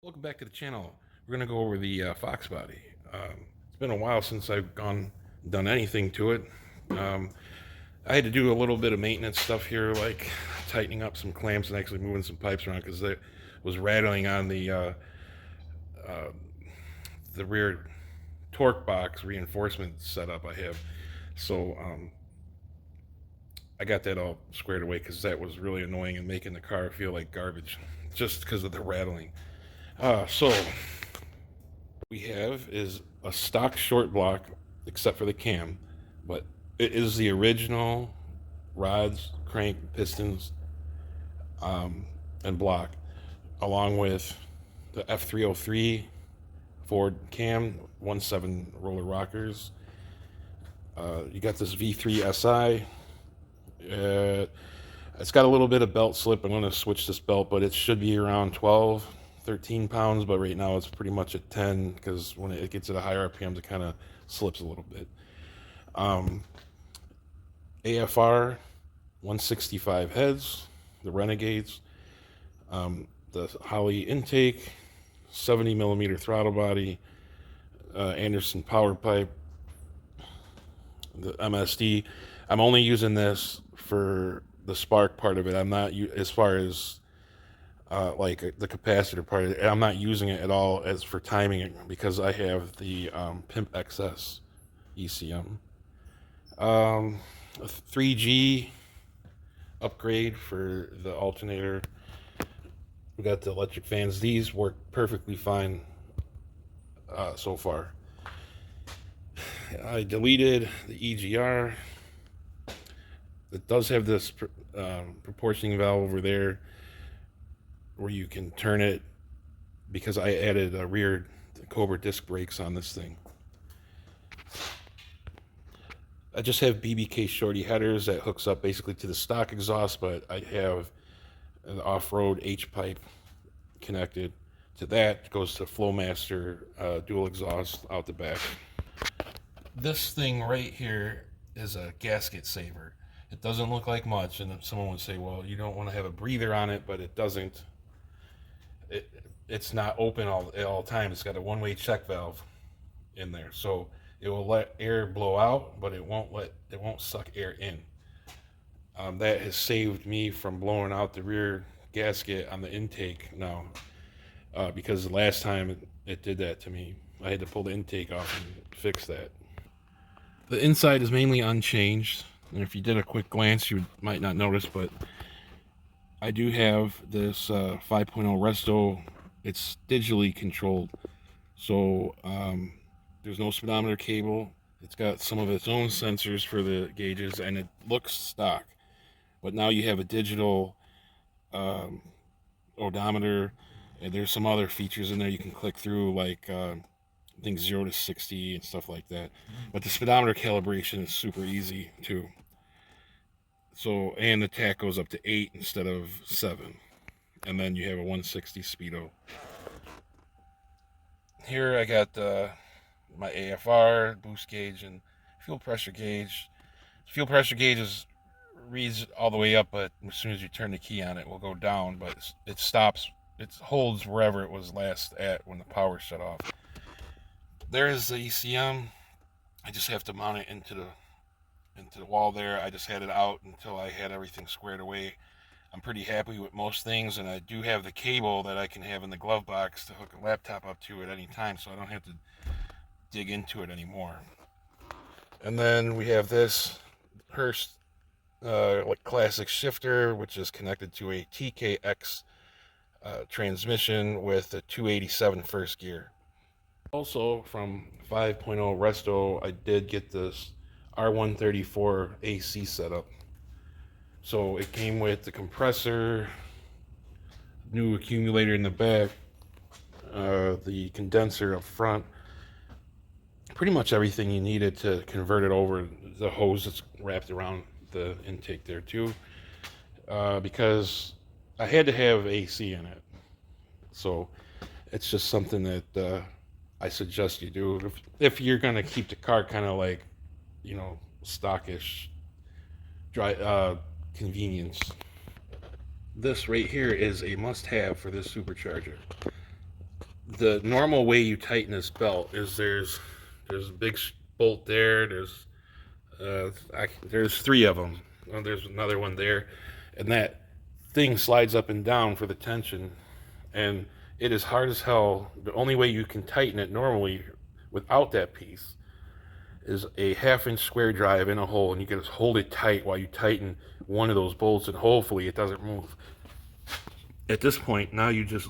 Welcome back to the channel. We're going to go over the FoXbody. It's been a while since I've done anything to it. I had to do a little bit of maintenance stuff here, like tightening up some clamps and actually moving some pipes around because it was rattling on uh, the rear torque box reinforcement setup I have. So I got that all squared away because that was really annoying and making the car feel like garbage just because of the rattling. So we have is a stock short block, except for the cam, but it is the original rods, crank, pistons, and block, along with the F303 Ford cam, 1.7 roller rockers. You got this V3 SI. It's got a little bit of belt slip. I'm going to switch this belt, but it should be around 12, 13 pounds, but right now it's pretty much at 10 because when it gets at a higher RPMs, it kind of slips a little bit. AFR 165 heads, the Renegades, the Holley intake, 70 millimeter throttle body, Anderson power pipe, the MSD. I'm only using this for the spark part of it. I'm not, as far as like the capacitor part of it, I'm not using it at all as for timing it because I have the Pimp XS ECM. A 3G upgrade for the alternator. We got the electric fans. These work perfectly fine so far. I deleted the EGR. It does have this proportioning valve over there where you can turn it because I added a rear Cobra disc brakes on this thing. I just have BBK shorty headers that hooks up basically to the stock exhaust, but I have an off-road H-pipe connected to that. It goes to Flowmaster dual exhaust out the back. This thing right here is a gasket saver. It doesn't look like much, and someone would say, well, you don't want to have a breather on it, but it doesn't. It's not open at all times. It's got a one-way check valve in there, so it will let air blow out, but it won't suck air in. That has saved me from blowing out the rear gasket on the intake now, because the last time it did that to me, I had to pull the intake off and fix that. The inside is mainly unchanged, and if you did a quick glance, you might not notice, but I do have this 5.0 resto. It's digitally controlled, so there's no speedometer cable. It's got some of its own sensors for the gauges, and it looks stock. But now you have a digital odometer, and there's some other features in there you can click through, like I think 0 to 60 and stuff like that. But the speedometer calibration is super easy too. So, and the tach goes up to 8 instead of 7. And then you have a 160 speedo. Here I got my AFR, boost gauge, and fuel pressure gauge. Fuel pressure gauge reads all the way up, but as soon as you turn the key on, it will go down. But it stops. It holds wherever it was last at when the power shut off. There is the ECM. I just have to mount it into the wall there. I just had it out until I had everything squared away. I'm pretty happy with most things, and I do have the cable that I can have in the glove box to hook a laptop up to at any time, so I don't have to dig into it anymore. And then we have this Hurst like classic shifter, which is connected to a TKX transmission with a 287 first gear. Also from 5.0 resto, I did get this R134 AC setup. So it came with the compressor, new accumulator in the back, the condenser up front, pretty much everything you needed to convert it over. The hose that's wrapped around the intake there too, because I had to have AC in it. So it's just something that I suggest you do if you're gonna keep the car kind of like, stockish, dry convenience. This right here is a must-have for this supercharger. the normal way you tighten this belt is there's a big bolt there. There's three of them. There's another one there, and that thing slides up and down for the tension, and it is hard as hell. The only way you can tighten it normally without that piece is a 1/2-inch square drive in a hole, and you can just hold it tight while you tighten one of those bolts, and hopefully it doesn't move. At this point, now you just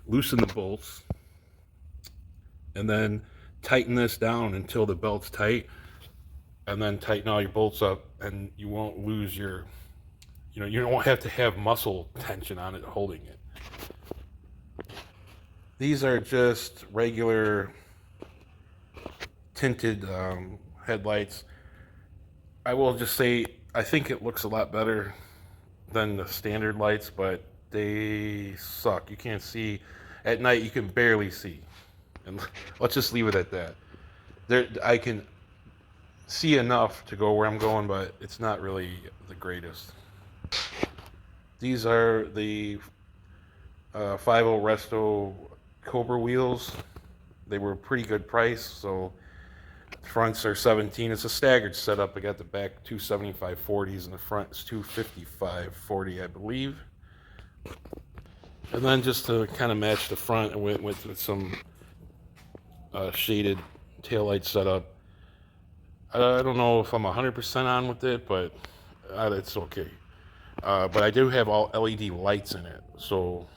loosen the bolts and then tighten this down until the belt's tight, and then tighten all your bolts up, and you won't lose your, you don't have to have muscle tension on it holding it. These are just regular tinted headlights. I will just say I think it looks a lot better than the standard lights, but they suck. You can't see at night. You can barely see, and let's just leave it at that. I can see enough to go where I'm going, but it's not really the greatest. These are the 5.0 Resto Cobra wheels. They were a pretty good price. So fronts are 17. It's a staggered setup. I got the back 275/40s and the front is 255/40, I believe. And then just to kind of match the front, I went with some shaded taillight setup. I don't know if I'm 100% on with it, but it's okay. But I do have all LED lights in it, so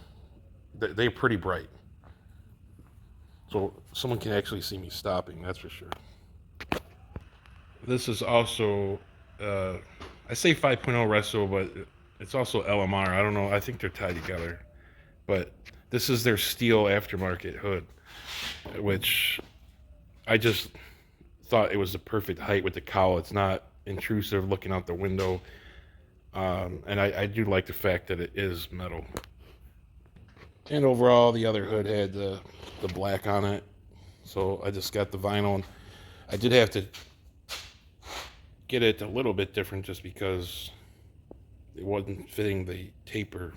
they're pretty bright. So someone can actually see me stopping, that's for sure. This is also, I say 5.0 Resto, but it's also LMR. I don't know, I think they're tied together. But this is their steel aftermarket hood, which I just thought it was the perfect height with the cowl. It's not intrusive looking out the window. And I do like the fact that it is metal. And overall, the other hood had the black on it. So I just got the vinyl. I did have to get it a little bit different just because it wasn't fitting the taper.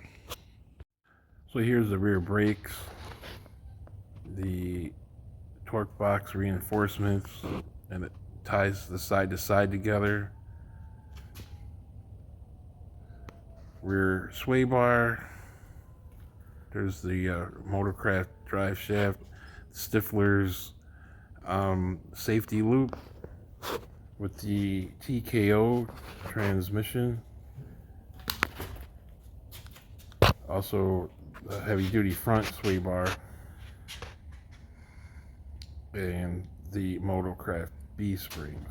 So here's the rear brakes, the torque box reinforcements, and it ties the side to side together. Rear sway bar. There's the Motorcraft drive shaft, Stifler's safety loop with the TKO transmission. Also, the heavy-duty front sway bar and the Motorcraft B springs.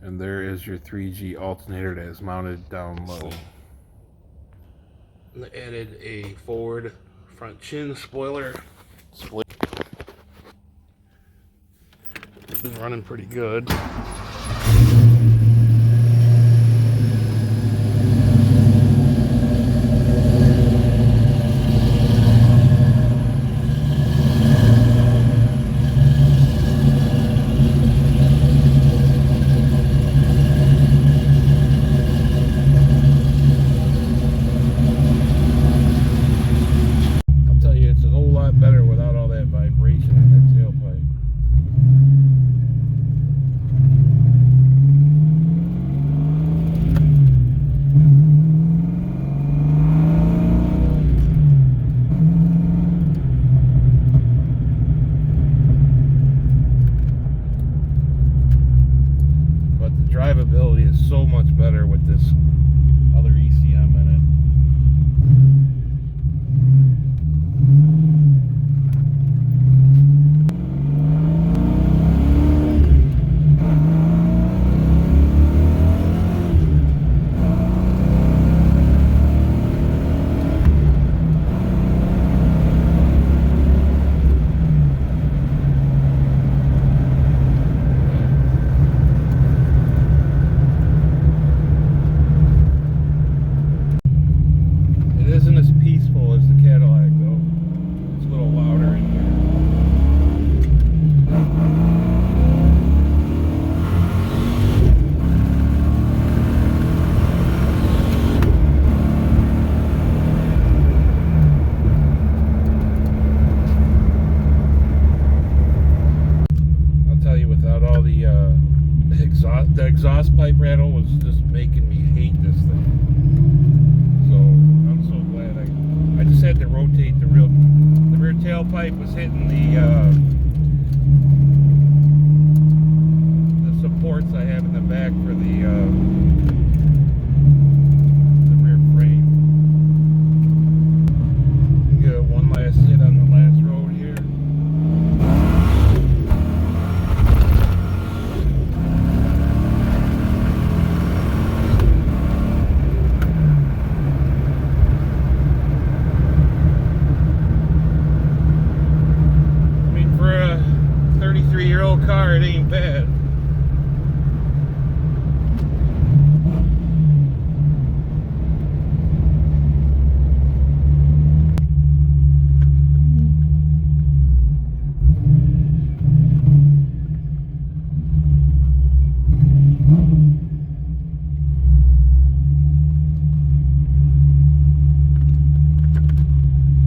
And there is your 3G alternator that is mounted down low. And I added a forward front chin spoiler. It's been running pretty good. Better without all that vibration in that tailpipe. like the rear tailpipe was hitting the supports I have in the back for the rear frame. Get one last hit on the last road here. For a 33-year-old car, it ain't bad.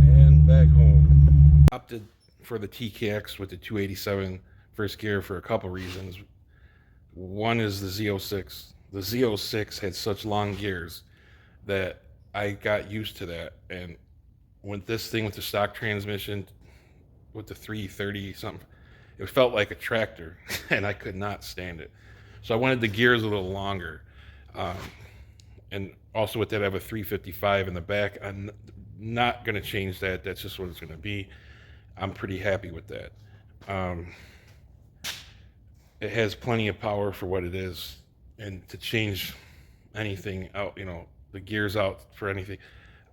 And back home. Opted for the TKX with the 287 first gear for a couple reasons. One is the Z06. The Z06 had such long gears that I got used to that, and with this thing with the stock transmission with the 330 something, it felt like a tractor and I could not stand it. So I wanted the gears a little longer, and also with that I have a 355 in the back. I'm not going to change that. That's just what it's going to be. I'm pretty happy with that. It has plenty of power for what it is, and to change anything out, the gears out for anything,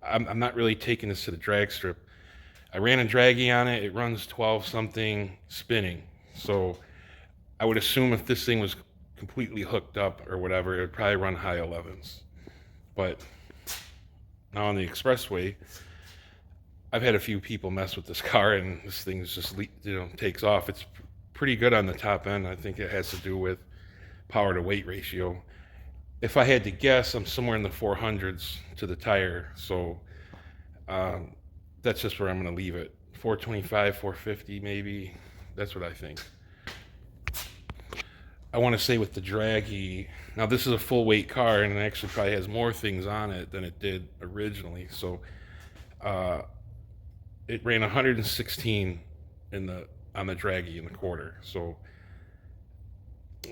I'm not really taking this to the drag strip. I ran a draggy on it. It runs 12 something spinning, so I would assume if this thing was completely hooked up or whatever, it would probably run high 11s. But now on the expressway, I've had a few people mess with this car, and this thing just takes off. It's pretty good on the top end. I think it has to do with power to weight ratio. If I had to guess, I'm somewhere in the 400s to the tire, so that's just where I'm going to leave it. 425, 450 maybe. That's what I think. I want to say with the draggy, now this is a full weight car, and it actually probably has more things on it than it did originally. So it ran 116 on the draggy in the quarter. So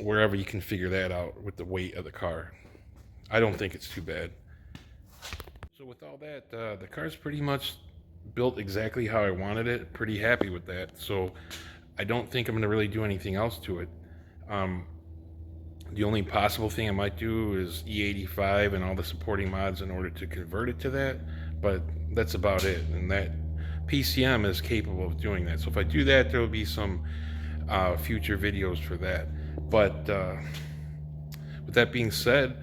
wherever you can figure that out with the weight of the car, I don't think it's too bad. So with all that, the car's pretty much built exactly how I wanted it. Pretty happy with that. So I don't think I'm going to really do anything else to it. The only possible thing I might do is E85 and all the supporting mods in order to convert it to that, but that's about it. And that PCM is capable of doing that. So if I do that, there will be some future videos for that. But with that being said,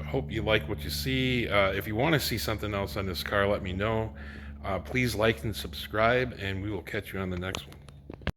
hope you like what you see. If you want to see something else on this car, let me know. Please like and subscribe, and we will catch you on the next one.